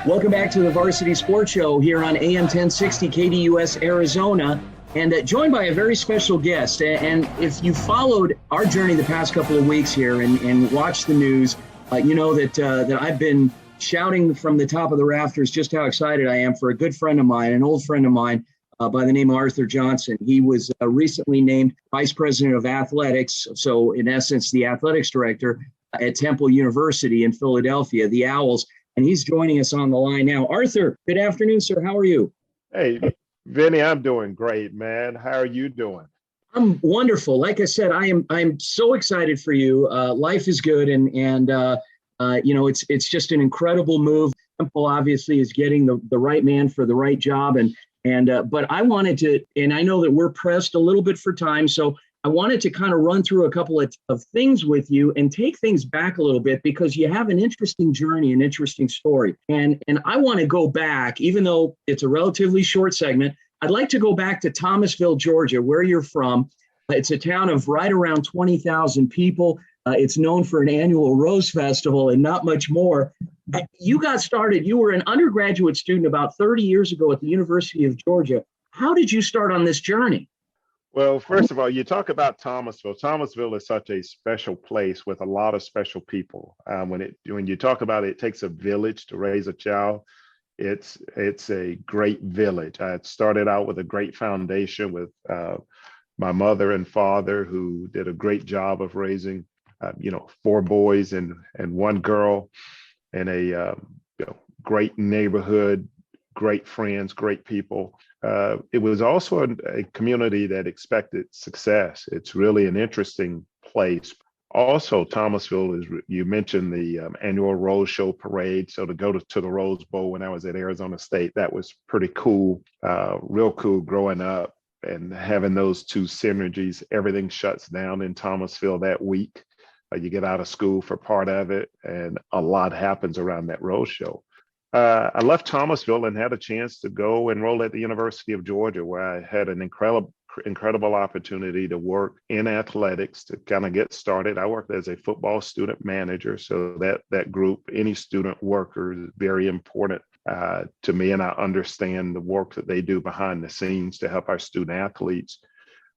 Welcome back to the Varsity Sports Show here on AM 1060 KDUS Arizona, and joined by a very special guest. And if you followed our journey the past couple of weeks here and watched the news, you know that I've been shouting from the top of the rafters just how excited I am for a good friend of mine, an old friend of mine by the name of Arthur Johnson. He was recently named Vice President of Athletics, so in essence, the athletics director at Temple University in Philadelphia, the Owls. And he's joining us on the line now. Arthur, good afternoon, sir. How are you? Hey, Vinny, I'm doing great, man. How are you doing? I'm wonderful. Like I said, I'm so excited for you. Life is good, and you know, it's just an incredible move. Temple obviously is getting the right man for the right job, but I wanted to, and I know that we're pressed a little bit for time, so I wanted to kind of run through a couple of things with you and take things back a little bit, because you have an interesting journey, an interesting story. And I want to go back, even though it's a relatively short segment, I'd like to go back to Thomasville, Georgia, where you're from. It's a town of right around 20,000 people. It's known for an annual Rose Festival and not much more. You got started, you were an undergraduate student about 30 years ago at the University of Georgia. How did you start on this journey? Well, first of all, you talk about Thomasville. Thomasville is such a special place with a lot of special people. When you talk about it takes a village to raise a child. It's a great village. I had started out with a great foundation with my mother and father, who did a great job of raising, 4 boys and 1 girl, in a great neighborhood, great friends, great people. It was also a community that expected success. It's really an interesting place. Also, Thomasville is, you mentioned the annual Rose Show parade. So to go to the Rose Bowl when I was at Arizona State, that was pretty cool, real cool growing up and having those two synergies. Everything shuts down in Thomasville that week. You get out of school for part of it, and a lot happens around that Rose Show. I left Thomasville and had a chance to go enroll at the University of Georgia, where I had an incredible opportunity to work in athletics to kind of get started. I worked as a football student manager, so that group, any student worker, is very important to me, and I understand the work that they do behind the scenes to help our student athletes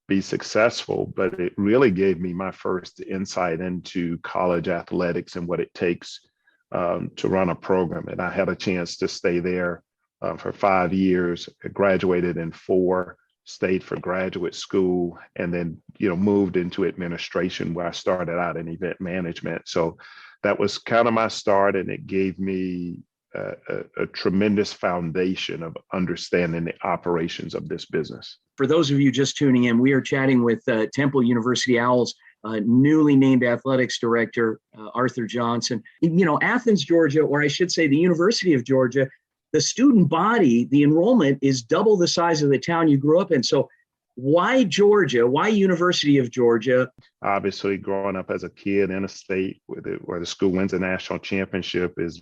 be successful. But it really gave me my first insight into college athletics and what it takes to run a program. And I had a chance to stay there for 5 years. I graduated in 4, stayed for graduate school, and then moved into administration, where I started out in event management. So that was kind of my start, and it gave me a tremendous foundation of understanding the operations of this business. For those of you just tuning in, we are chatting with Temple University Owls newly named athletics director, Arthur Johnson. Athens, Georgia, or I should say the University of Georgia, the student body, the enrollment is double the size of the town you grew up in. So why Georgia? Why University of Georgia? Obviously, growing up as a kid in a state where the school wins a national championship is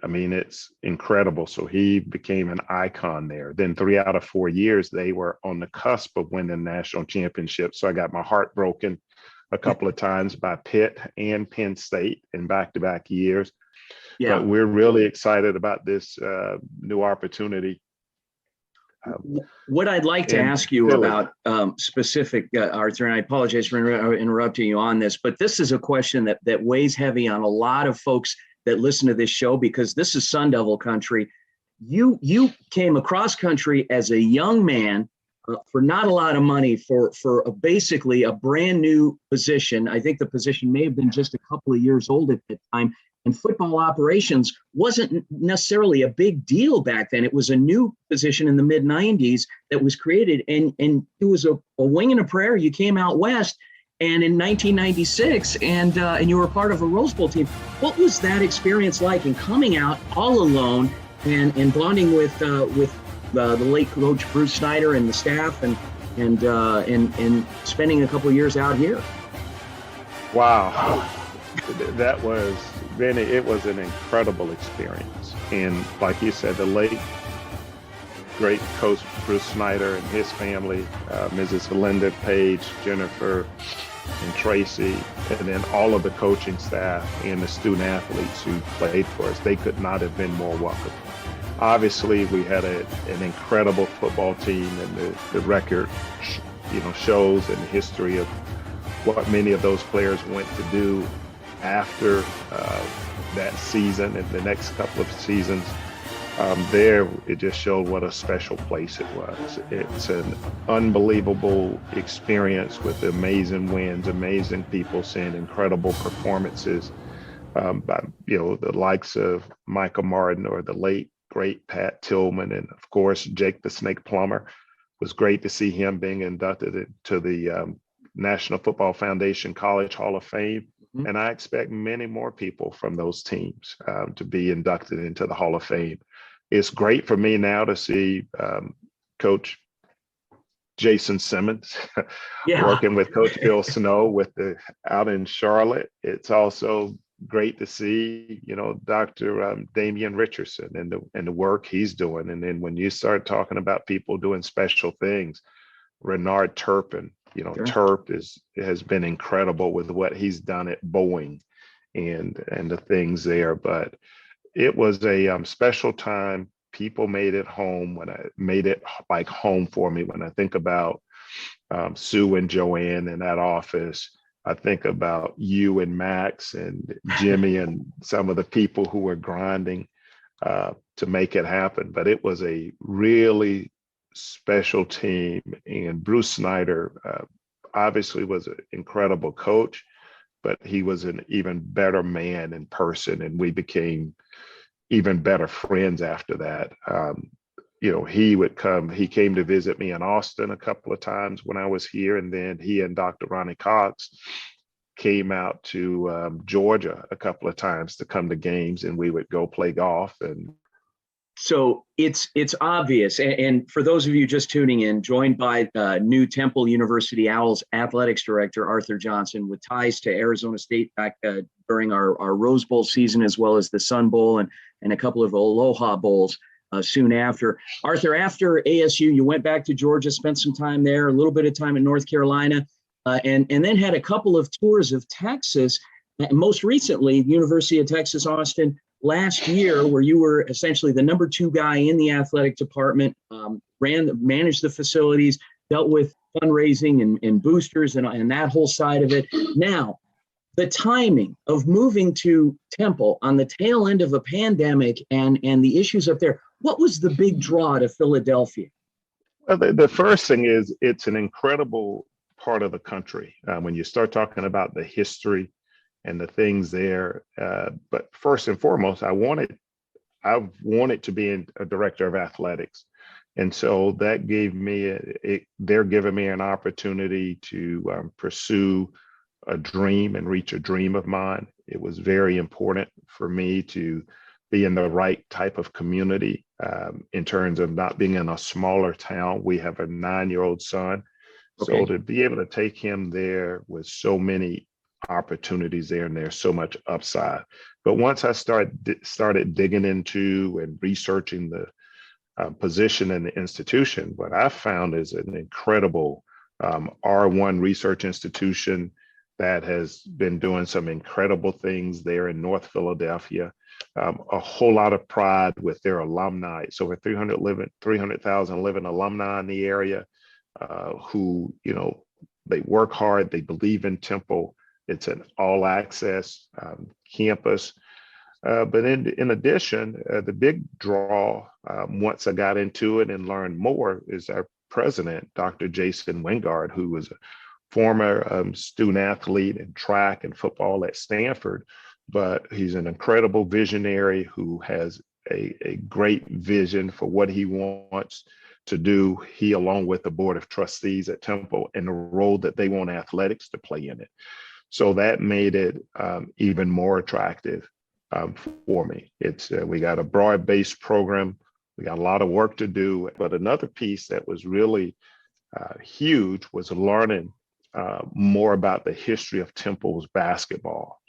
it's incredible. So he became an icon there. Then 3 out of 4 years, they were on the cusp of winning the national championship. So I got my heart broken a couple of times by Pitt and Penn State in back-to-back years. Yeah. But we're really excited about this new opportunity. What I'd like to ask you about specific, Arthur, and I apologize for interrupting you on this, but this is a question that weighs heavy on a lot of folks that listen to this show, because this is Sun Devil country. You came across country as a young man for not a lot of money for basically a brand new position. I think the position may have been just a couple of years old at the time. And football operations wasn't necessarily a big deal back then. It was a new position in the mid 90s that was created, and it was a wing and a prayer. You came out west, and in 1996, and you were part of a Rose Bowl team. What was that experience like, in coming out all alone and bonding with the late coach Bruce Snyder and the staff, and spending a couple of years out here? Wow, that was, Benny, it was an incredible experience. And like you said, the late great coach Bruce Snyder and his family, Mrs. Linda, Paige, Jennifer, and Tracy, and then all of the coaching staff and the student athletes who played for us. They could not have been more welcome. Obviously, we had an incredible football team, and the record, shows in the history of what many of those players went to do after that season and the next couple of seasons. There, it just showed what a special place it was. It's an unbelievable experience with amazing wins, amazing people, seeing incredible performances by the likes of Michael Martin or the late great Pat Tillman, and of course Jake the Snake Plummer. It was great to see him being inducted into the National Football Foundation College Hall of Fame. And I expect many more people from those teams to be inducted into the Hall of Fame. It's great for me now to see Coach Jason Simmons working with Coach Phil Snow out in Charlotte. It's also great to see, Dr. Damian Richardson and the work he's doing. And then when you start talking about people doing special things, Renard Turpin, sure. Turp has been incredible with what he's done at Boeing and the things there. But it was a special time. People made it home when I made it like home for me. When I think about Sue and Joanne in that office, I think about you and Max and Jimmy and some of the people who were grinding to make it happen. But it was a really special team, and Bruce Snyder obviously was an incredible coach, but he was an even better man in person, and we became even better friends after that. He came to visit me in Austin a couple of times when I was here, and then he and Dr. Ronnie Cox came out to Georgia a couple of times to come to games, and we would go play golf. And so it's obvious. And for those of you just tuning in, joined by new Temple University Owls athletics director, Arthur Johnson, with ties to Arizona State back during our Rose Bowl season, as well as the Sun Bowl and a couple of Aloha Bowls soon after. Arthur, after ASU, you went back to Georgia, spent some time there, a little bit of time in North Carolina, and then had a couple of tours of Texas, most recently, University of Texas, Austin, last year, where you were essentially the number 2 guy in the athletic department, managed the facilities, dealt with fundraising and boosters and that whole side of it. Now, the timing of moving to Temple on the tail end of a pandemic and the issues up there, what was the big draw to Philadelphia? Well, the first thing is it's an incredible part of the country when you start talking about the history and the things there. But first and foremost, I wanted to be a director of athletics. And so that gave me, they're giving me an opportunity to pursue a dream and reach a dream of mine. It was very important for me to be in the right type of community in terms of not being in a smaller town. We have a 9-year-old son. Okay. So to be able to take him there with so many opportunities there, and there's so much upside. But once I started digging into and researching the position in the institution, what I found is an incredible R1 research institution that has been doing some incredible things there in North Philadelphia. A whole lot of pride with their alumni. So over 300,000 living alumni in the area who, they work hard, they believe in Temple. It's an all access campus. But in addition, the big draw, once I got into it and learned more, is our president, Dr. Jason Wingard, who was a former student athlete in track and football at Stanford, but he's an incredible visionary who has a great vision for what he wants to do. He, along with the board of trustees at Temple, and the role that they want athletics to play in it. So that made it even more attractive for me. We got a broad-based program. We got a lot of work to do. But another piece that was really huge was learning more about the history of Temple's basketball.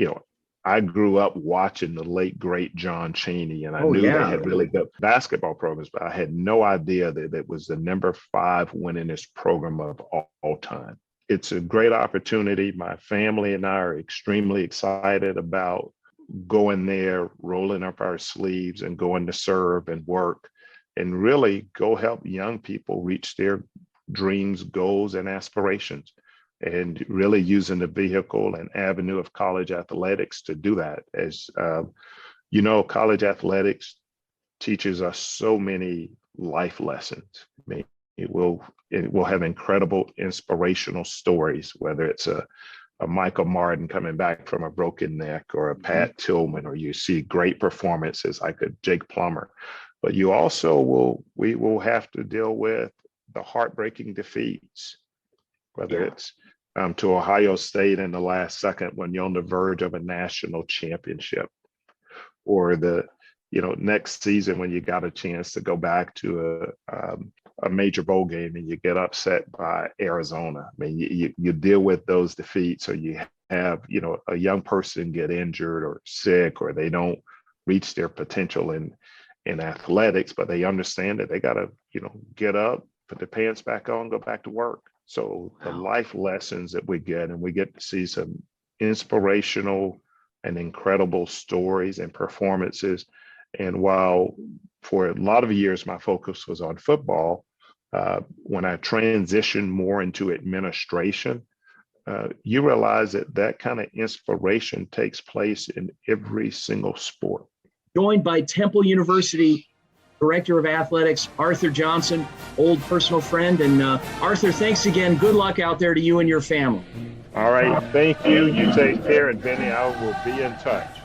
I grew up watching the late, great John Chaney, and I knew they had really good basketball programs, but I had no idea that it was the number 5 winningest program of all time. it's a great opportunity. My family and I are extremely excited about going there, rolling up our sleeves and going to serve and work and really go help young people reach their dreams, goals, and aspirations, and really using the vehicle and avenue of college athletics to do that. As you know, college athletics teaches us so many life lessons. I mean, it will have incredible inspirational stories, whether it's a Michael Martin coming back from a broken neck, or a Pat Tillman, or you see great performances like a Jake Plummer. But you also we will have to deal with the heartbreaking defeats, whether it's to Ohio State in the last second when you're on the verge of a national championship, or the next season when you got a chance to go back to a major bowl game and you get upset by Arizona. I mean, you deal with those defeats, or you have a young person get injured or sick, or they don't reach their potential in athletics, but they understand that they got to get up, put their pants back on, go back to work. So the life lessons that we get, and we get to see some inspirational and incredible stories and performances. And while for a lot of years my focus was on football, when I transitioned more into administration, you realize that kind of inspiration takes place in every single sport. Joined by Temple University Director of Athletics, Arthur Johnson, old personal friend. And Arthur, thanks again. Good luck out there to you and your family. All right. Thank you. You take care. And Benny, I will be in touch.